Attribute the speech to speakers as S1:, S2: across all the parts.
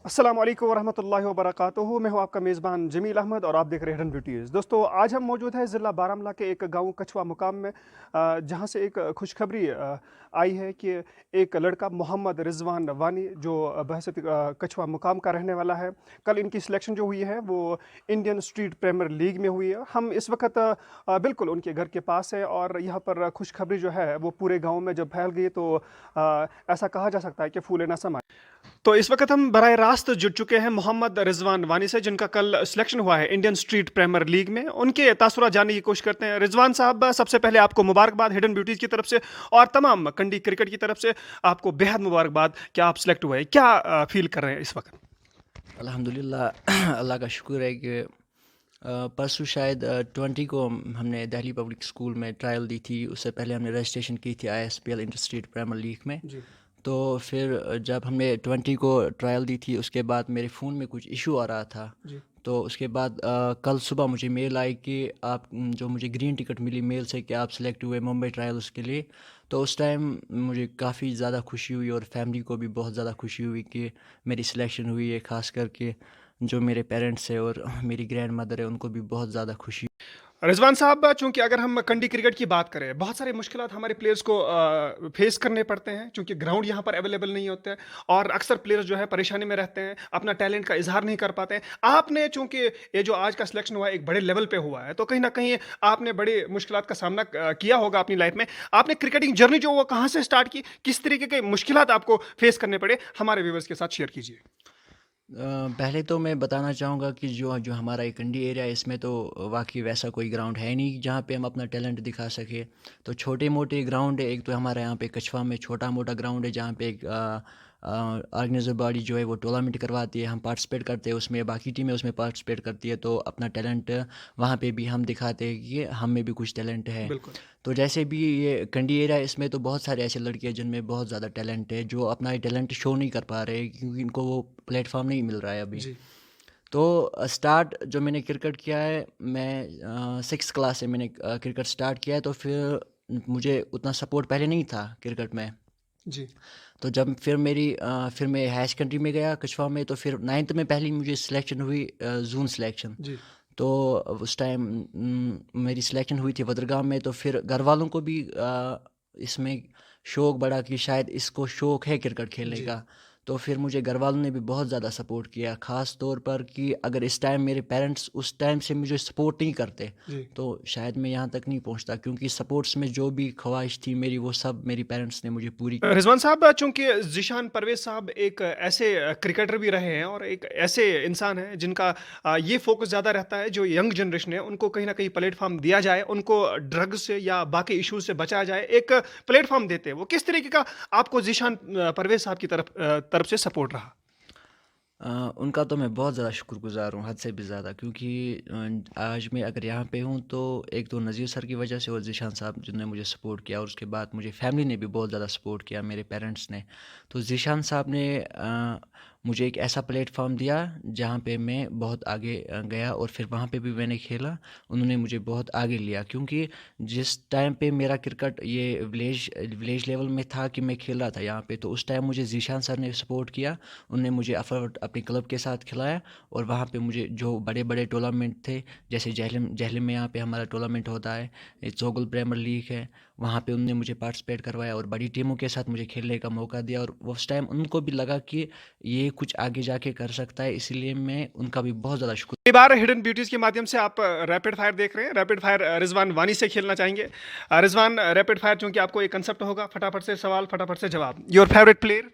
S1: अस्सलाम वालेकुम वरहमतुल्लाहि वबरकातुहू। मैं हूं आपका मेज़बान जमील अहमद और आप देख रहे हैं हिडन ब्यूटीज़। दोस्तों, आज हम मौजूद हैं ज़िला बारामूला के एक गांव कछवा मुकाम में, जहां से एक खुशखबरी आई है कि एक लड़का मोहम्मद रिजवान वानी जो बहसत कछवा मुकाम का रहने वाला है, कल इनकी सिलेक्शन जो हुई है वो इंडियन स्ट्रीट प्रीमियर लीग में हुई है। हम इस वक्त बिल्कुल उनके घर के पास है और यहाँ पर खुशखबरी जो है वो पूरे गाँव में जब फैल गई तो ऐसा कहा जा सकता है कि फूले न समाये। तो इस वक्त हम बराह रास्त जुड़ चुके हैं मोहम्मद रिजवान वानी से, जिनका कल सिलेक्शन हुआ है इंडियन स्ट्रीट प्रीमियर लीग में। उनके तासुरात जानने की कोशिश करते हैं। रिजवान साहब, सबसे पहले आपको मुबारकबाद हिडन ब्यूटीज़ की तरफ से और तमाम कंडी क्रिकेट की तरफ से आपको बेहद मुबारकबाद। क्या आप सिलेक्ट हुए, क्या फील कर रहे हैं इस वक्त?
S2: अल्हम्दुलिल्लाह अल्लाह का शुक्र है कि परसों शायद 20 को हमने दिल्ली पब्लिक स्कूल में ट्रायल दी थी। उससे पहले हमने रजिस्ट्रेशन की थी ISPL inter state premier league में।
S1: जी
S2: तो फिर जब हमने 20 को ट्रायल दी थी उसके बाद मेरे फ़ोन में कुछ इशू आ रहा था।
S1: जी
S2: तो उसके बाद कल सुबह मुझे मेल आई कि आप जो मुझे ग्रीन टिकट मिली मेल से कि आप सेलेक्ट हुए मुंबई ट्रायल्स के लिए। तो उस टाइम मुझे काफ़ी ज़्यादा खुशी हुई और फैमिली को भी बहुत ज़्यादा खुशी हुई कि मेरी सिलेक्शन हुई है। ख़ास करके जो मेरे पेरेंट्स है और मेरी ग्रैंड मदर है उनको भी बहुत ज़्यादा खुशी।
S1: रिजवान साहब, चूंकि अगर हम कंडी क्रिकेट की बात करें, बहुत सारे मुश्किलात हमारे प्लेयर्स को फेस करने पड़ते हैं, क्योंकि ग्राउंड यहाँ पर अवेलेबल नहीं होते हैं और अक्सर प्लेयर्स जो है परेशानी में रहते हैं, अपना टैलेंट का इजहार नहीं कर पाते हैं। आपने चूंकि ये जो आज का सिलेक्शन हुआ है एक बड़े लेवल पे हुआ है, तो कहीं ना कहीं आपने बड़ी मुश्किलात का सामना किया होगा अपनी लाइफ में। आपने क्रिकेटिंग जर्नी जो वो कहाँ से स्टार्ट की, किस तरीके के मुश्किलात आपको फेस करने पड़े, हमारे व्यूवर्स के साथ शेयर कीजिए।
S2: पहले तो मैं बताना चाहूँगा कि जो जो हमारा ये कंडी एरिया है इसमें तो वाकई वैसा कोई ग्राउंड है नहीं जहाँ पे हम अपना टैलेंट दिखा सके। तो छोटे मोटे ग्राउंड है। एक तो हमारे यहाँ पे कछवा में छोटा मोटा ग्राउंड है जहाँ पे एक ऑर्गेनाइजर बॉडी जो है वो टूर्नामेंट करवाती है, हम पार्टिसिपेट करते हैं उसमें, बाकी टीमें उसमें पार्टिसिपेट करती है। तो अपना टैलेंट वहाँ पे भी हम दिखाते हैं कि हम में भी कुछ टैलेंट है।
S1: बिल्कुल।
S2: तो जैसे भी ये कंडी एरिया है इसमें तो बहुत सारे ऐसे लड़के हैं जिनमें बहुत ज़्यादा टैलेंट है जो अपना ये टैलेंट शो नहीं कर पा रहे क्योंकि इनको वो प्लेटफॉर्म नहीं मिल रहा है अभी।
S1: जी
S2: तो स्टार्ट जो मैंने क्रिकेट किया है, मैं 6 क्लास से मैंने क्रिकेट स्टार्ट किया है। तो फिर मुझे उतना सपोर्ट पहले नहीं था क्रिकेट में।
S1: जी
S2: तो जब फिर मैं हाई सेकेंडरी में गया कछवा में, तो फिर 9th में पहली मुझे सिलेक्शन हुई, जोन सिलेक्शन।
S1: जी
S2: तो उस टाइम मेरी सिलेक्शन हुई थी वदरगाम में। तो फिर घर वालों को भी इसमें शौक़ बढ़ा कि शायद इसको शौक़ है क्रिकेट खेलने
S1: जी
S2: का। तो फिर मुझे घर वालों ने भी बहुत ज़्यादा सपोर्ट किया, ख़ास तौर पर कि अगर इस टाइम मेरे पेरेंट्स उस टाइम से मुझे सपोर्ट नहीं करते
S1: जी।
S2: तो शायद मैं यहाँ तक नहीं पहुँचता, क्योंकि सपोर्ट्स में जो भी ख्वाहिश थी मेरी वो सब मेरी पेरेंट्स ने मुझे पूरी।
S1: रिजवान साहब, चूंकि ज़ीशान परवेज़ साहब एक ऐसे क्रिकेटर भी रहे हैं और एक ऐसे इंसान हैं जिनका ये फोकस ज़्यादा रहता है, जो यंग जनरेशन है उनको कहीं ना कहीं प्लेटफॉर्म दिया जाए, उनको ड्रग्स से या बाकी इश्यूज से बचाया जाए, एक प्लेटफॉर्म देते हैं। वो किस तरीके का आपको ज़ीशान परवेज़ साहब की तरफ से सपोर्ट रहा?
S2: उनका तो मैं बहुत ज़्यादा शुक्रगुज़ार हूँ, हद से भी ज़्यादा, क्योंकि आज मैं अगर यहाँ पे हूँ तो एक तो नज़ीर सर की वजह से और ज़ीशान साहब जिन्होंने मुझे सपोर्ट किया, और उसके बाद मुझे फैमिली ने भी बहुत ज़्यादा सपोर्ट किया, मेरे पेरेंट्स ने। तो ज़ीशान साहब ने मुझे एक ऐसा प्लेटफॉर्म दिया जहाँ पे मैं बहुत आगे गया, और फिर वहाँ पे भी मैंने खेला। उन्होंने मुझे बहुत आगे लिया, क्योंकि जिस टाइम पे मेरा क्रिकेट ये विलेज लेवल में था कि मैं खेल रहा था यहाँ पे, तो उस टाइम मुझे ज़ीशान सर ने सपोर्ट किया। उन्होंने मुझे अपने क्लब के साथ खिलाया, और वहाँ पे मुझे जो बड़े बड़े टूर्नामेंट थे, जैसे जहलम में यहाँ पे हमारा टूर्नामेंट होता है, ये चोगल प्रीमियर लीग है, वहाँ पे उन्होंने मुझे पार्टिसिपेट करवाया और बड़ी टीमों के साथ मुझे खेलने का मौका दिया। और उस टाइम उनको भी लगा कि ये कुछ आगे जाके कर सकता है, इसीलिए मैं उनका भी बहुत ज़्यादा शुक्र।
S1: कई बार हिडन ब्यूटीज के माध्यम से आप रैपिड फायर देख रहे हैं। रैपिड फायर रिजवान वानी से खेलना चाहेंगे। रिजवान, रैपिड फायर चूंकि आपको एक कंसेप्ट होगा, फटाफट से सवाल फटाफट से जवाब। Your favourite player,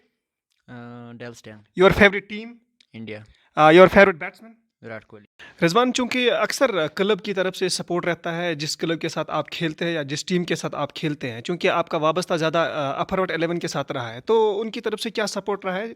S2: Dale Steyn,
S1: your favourite team,
S2: India,
S1: your favourite batsman.
S2: Virat Kohli.
S1: Rizwan, चूंकि अक्सर क्लब की तरफ से सपोर्ट रहता है, जिस क्लब के साथ आप खेलते हैं या जिस टीम के साथ आप खेलते हैं, चूंकि आपका वाबस्ता ज़्यादा अफरवट 11 के साथ रहा है, तो उनकी तरफ से क्या सपोर्ट रहा है?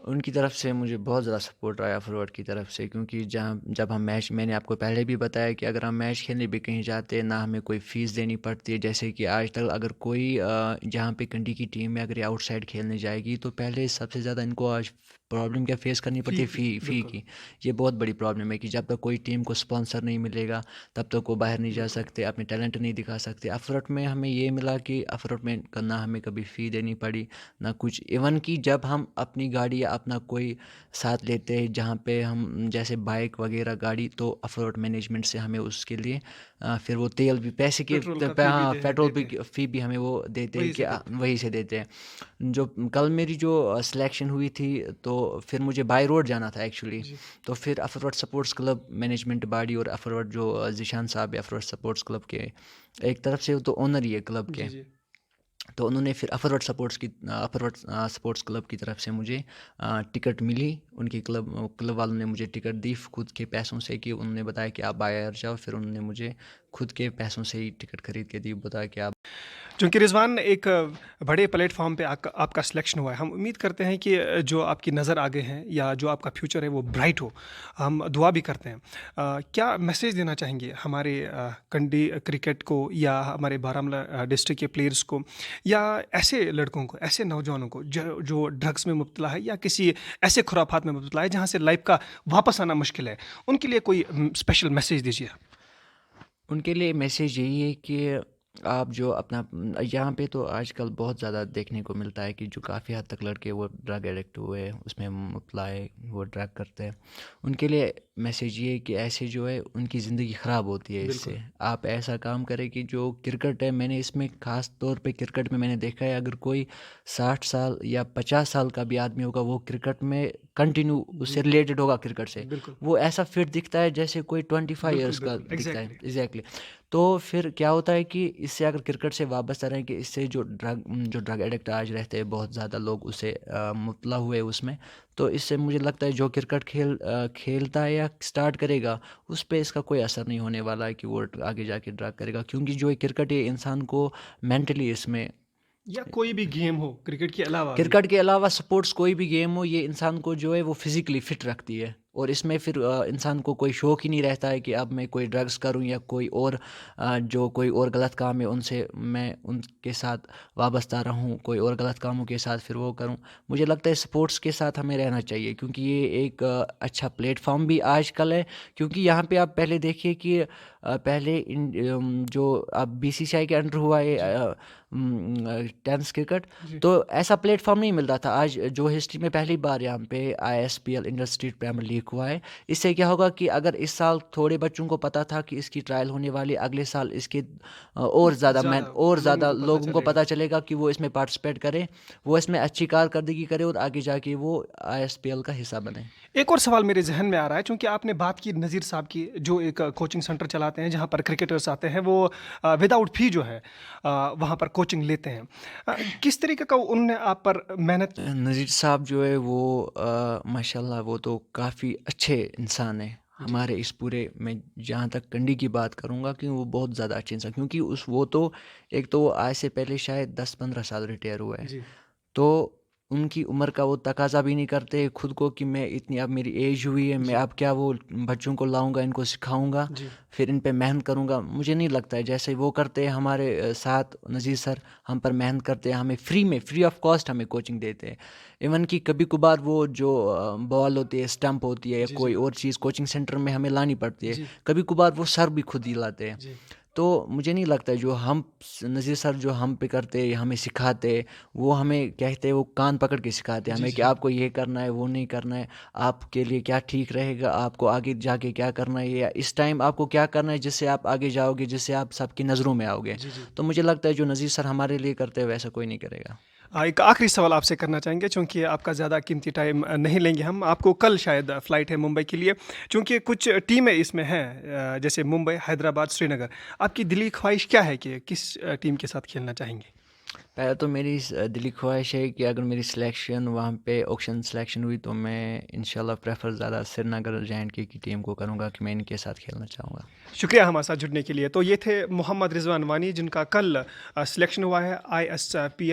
S2: उनकी तरफ से मुझे बहुत ज़्यादा सपोर्ट रहा फॉरवर्ड की तरफ से, क्योंकि जब हम मैच, मैंने आपको पहले भी बताया कि अगर हम मैच खेलने भी कहीं जाते हैं ना हमें कोई फ़ीस देनी पड़ती है। जैसे कि आज तक अगर कोई जहाँ पे कंडी की टीम में अगर ये आउटसाइड खेलने जाएगी तो पहले सबसे ज़्यादा इनको आज प्रॉब्लम क्या फेस करनी पड़ती
S1: फी
S2: है,
S1: की,
S2: फ़ी
S1: बिल्कुल।
S2: की। ये बहुत बड़ी प्रॉब्लम है कि जब तक कोई टीम को स्पॉन्सर नहीं मिलेगा तब तक वो बाहर नहीं जा
S1: बिल्कुल।
S2: सकते, अपने टैलेंट नहीं दिखा सकते। अफरोट में हमें ये मिला कि अफरोट में करना हमें कभी फ़ी देनी पड़ी ना कुछ। इवन कि जब हम अपनी गाड़ी या اپنا کوئی ساتھ لیتے ہیں جہاں پہ ہم جیسے بائک وغیرہ گاڑی تو افروڈ مینجمنٹ سے ہمیں اس کے لیے پھر وہ تیل بھی پیسے کی
S1: پیٹرول کا فی بھی
S2: پیٹرول
S1: دیتے ہیں،
S2: فی بھی ہمیں وہ دیتے ہیں
S1: وہی سے
S2: کہ
S1: دیتے
S2: وہی سے دیتے ہیں. جو کل میری جو سلیکشن ہوئی تھی تو پھر مجھے بائی روڈ جانا تھا ایکچولی.
S1: جی
S2: تو پھر افروڈ سپورٹس کلب مینجمنٹ باڈی اور افروڈ جو ذیشان صاحب افروڈ سپورٹس کلب کے ایک طرف سے تو اونر ہی ہے کلب کے.
S1: جی جی
S2: تو انہوں نے پھر افروڈ سپورٹس کلب کی طرف سے مجھے ٹکٹ ملی. ان کی کلب والوں نے مجھے ٹکٹ دی خود کے پیسوں سے کہ انہوں نے بتایا کہ آپ بائی ایئر جاؤ. پھر انہوں نے مجھے خود کے پیسوں سے ہی ٹکٹ خرید کے دی, بتایا کہ آپ.
S1: چونکہ رضوان ایک بڑے پلیٹ فارم پہ آپ کا سلیکشن ہوا ہے, ہم امید کرتے ہیں کہ جو آپ کی نظر آگے ہیں یا جو آپ کا فیوچر ہے وہ برائٹ ہو, ہم دعا بھی کرتے ہیں. کیا میسیج دینا چاہیں گے ہمارے کنڈی کرکٹ کو یا ہمارے بارہمولہ ڈسٹرکٹ کے پلیئرس کو یا ایسے لڑکوں کو, ایسے نوجوانوں کو جو ڈرگس میں مبتلا ہے یا کسی ایسے خرافات میں مبتلا ہے جہاں سے لائف کا واپس آنا مشکل ہے, ان کے لیے کوئی اسپیشل میسیج دیجیے.
S2: ان کے لیے میسیج یہی ہے کہ آپ جو اپنا یہاں پہ تو آج کل بہت زیادہ دیکھنے کو ملتا ہے کہ جو کافی حد تک لڑکے وہ ڈرگ ایڈکٹ ہوئے, اس میں مبتلا ہے, وہ ڈرگ کرتے ہیں. ان کے لیے میسیج یہ ہے کہ ایسے جو ہے ان کی زندگی خراب ہوتی ہے اس
S1: بالکل
S2: سے. آپ ایسا کام کریں کہ جو کرکٹ ہے, میں نے اس میں خاص طور پہ کرکٹ میں نے دیکھا ہے اگر کوئی 60 سال یا 50 سال کا بھی آدمی ہوگا وہ کرکٹ میں کنٹینیو اس سے ریلیٹڈ ہوگا کرکٹ سے,
S1: بالکل
S2: وہ ایسا فٹ دکھتا ہے جیسے کوئی 25
S1: بالکل
S2: ایئرس کا
S1: بالکل
S2: دکھتا ہے.
S1: ایگزیکٹلی.
S2: ایگزیکٹلی. تو پھر کیا ہوتا ہے کہ اس سے اگر کرکٹ سے وابستہ رہیں کہ اس سے جو ڈرگ ایڈکٹ آج رہتے ہیں بہت زیادہ لوگ اسے مبتلا ہوئے اس میں, تو اس سے مجھے لگتا ہے جو کرکٹ کھیلتا ہے یا سٹارٹ کرے گا اس پہ اس کا کوئی اثر نہیں ہونے والا ہے کہ وہ آگے جا کے ڈرگ کرے گا, کیونکہ جو کرکٹ ہے انسان کو مینٹلی اس میں
S1: یا کوئی بھی گیم ہو کرکٹ کے علاوہ بھی.
S2: کرکٹ کے علاوہ سپورٹس کوئی بھی گیم ہو یہ انسان کو جو ہے وہ فزیکلی فٹ رکھتی ہے. اور اس میں پھر انسان کو کوئی شوق ہی نہیں رہتا ہے کہ اب میں کوئی ڈرگس کروں یا کوئی اور جو کوئی اور غلط کام ہے ان سے میں ان کے ساتھ وابستہ رہوں, کوئی اور غلط کاموں کے ساتھ پھر وہ کروں. مجھے لگتا ہے سپورٹس کے ساتھ ہمیں رہنا چاہیے کیونکہ یہ ایک اچھا پلیٹ فارم بھی آج کل ہے. کیونکہ یہاں پہ آپ پہلے دیکھیے کہ پہلے جو اب BCCI کے انڈر ہوا ہے ٹینس کرکٹ, تو ایسا پلیٹ فارم نہیں ملتا تھا. آج جو ہسٹری میں پہلی بار یہاں پہ ISPL under street premier league ہوا ہے, اس سے کیا ہوگا کہ اگر اس سال تھوڑے بچوں کو پتہ تھا کہ اس کی ٹرائل ہونے والی, اگلے سال اس کے اور زیادہ لوگوں کو پتہ چلے گا کہ وہ اس میں پارٹیسپیٹ کرے, وہ اس میں اچھی کارکردگی کرے اور آگے جا کے وہ ISPL کا حصہ بنے.
S1: ایک اور سوال میرے ذہن میں آ رہا ہے, چونکہ آپ نے بات کی نذیر صاحب کی جو ایک کوچنگ سینٹر چلاتے ہیں جہاں پر کرکٹرز آتے ہیں, وہ وداؤٹ فی جو ہے وہاں پر کوچنگ لیتے ہیں. کس طریقے کا انہوں نے آپ پر محنت؟
S2: نذیر صاحب جو ہے وہ ماشاء اللہ وہ تو کافی اچھے انسان ہیں ہمارے اس پورے میں. جہاں تک کنڈی کی بات کروں گا کہ وہ بہت زیادہ اچھے انسان, کیونکہ وہ تو ایک تو آج سے پہلے شاید 10-15 سال ریٹائر ہوا ہے, تو ان کی عمر کا وہ تقاضا بھی نہیں کرتے خود کو کہ میں اتنی اب میری ایج ہوئی ہے, میں اب کیا وہ بچوں کو لاؤں گا, ان کو سکھاؤں گا, پھر ان پہ محنت کروں گا. مجھے نہیں لگتا ہے جیسے وہ کرتے ہیں ہمارے ساتھ نذیر سر ہم پر محنت کرتے ہیں, ہمیں فری آف کاسٹ ہمیں کوچنگ دیتے ہیں. ایون کہ کبھی کبھار وہ جو بال ہوتی ہے, اسٹمپ ہوتی ہے یا کوئی اور چیز کوچنگ سینٹر میں ہمیں لانی پڑتی ہے, کبھی کبھار وہ سر بھی خود ہی لاتے ہیں. تو مجھے نہیں لگتا ہے جو ہم نذیر سر جو ہم پہ کرتے ہمیں سکھاتے, وہ ہمیں کہتے وہ کان پکڑ کے سکھاتے ہمیں کہ آپ کو یہ کرنا ہے, وہ نہیں کرنا ہے, آپ کے لیے کیا ٹھیک رہے گا, آپ کو آگے جا کے کیا کرنا ہے, یا اس ٹائم آپ کو کیا کرنا ہے جس سے آپ آگے جاؤ گے, جس سے آپ سب کی نظروں میں آؤ گے. تو مجھے لگتا ہے جو نذیر سر ہمارے لیے کرتے ہیں ویسا کوئی نہیں کرے گا.
S1: ایک آخری سوال آپ سے کرنا چاہیں گے, چونکہ آپ کا زیادہ قیمتی ٹائم نہیں لیں گے ہم. آپ کو کل شاید فلائٹ ہے ممبئی کے لیے, چونکہ کچھ ٹیمیں اس میں ہیں جیسے ممبئی, حیدرآباد, سری نگر. آپ کی دلی خواہش کیا ہے کہ کس ٹیم کے ساتھ کھیلنا چاہیں گے؟
S2: پہلے تو میری دلی خواہش ہے کہ اگر میری سلیکشن وہاں پہ آکشن سلیکشن ہوئی تو میں انشاءاللہ پریفر زیادہ سری نگر JNK کی ٹیم کو کروں گا کہ میں ان کے ساتھ کھیلنا چاہوں گا.
S1: شکریہ ہمارے ساتھ جڑنے کے لیے. تو یہ تھے محمد رضوان وانی جن کا کل سلیکشن ہوا ہے ISPL